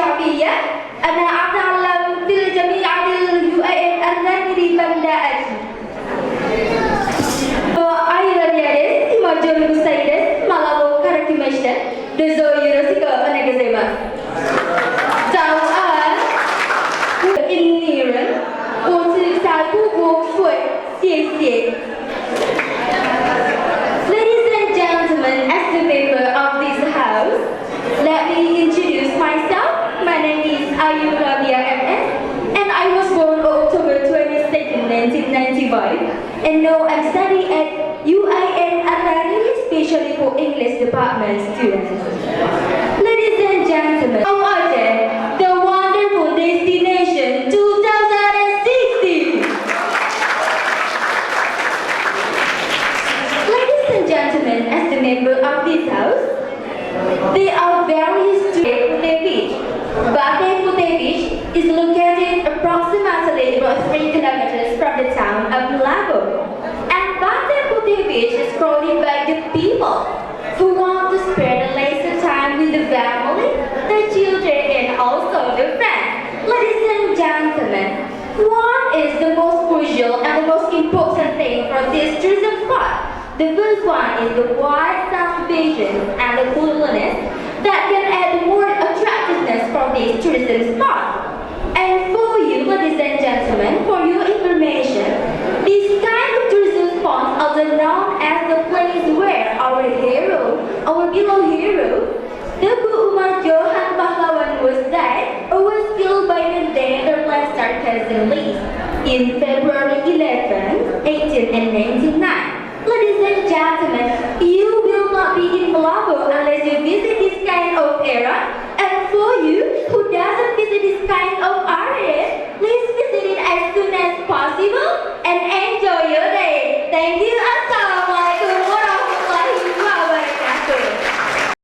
الشعبية أنا أتعلم في الجامعة UAN الراني بندا أجي. Ayrıca major sayıda malabo karakterleşti. Dezo yürüsü öne gezemez. Tauan inniren untuk satu buku siesie. Ladies and gentlemen, as the member of this house, let me introduce myself. My name is Ayu Rabia MS, and I was born on October 22nd, 1995, and now I'm studying at UIN Arari, especially for English department students. Ladies and gentlemen, how are you? The wonderful destination 2016. Ladies and gentlemen, as the member of this house, they are very historic beach. Bate Putih Beach is located approximately about 3 kilometers from the town of Lago. And Bate Putih Beach is crowded by the people who want to spend a leisure time with the family, the children, and also the friends. Ladies and gentlemen, what is the most crucial and the most important thing for this tourism spot? The first one is the wide sound vision and the coolness that can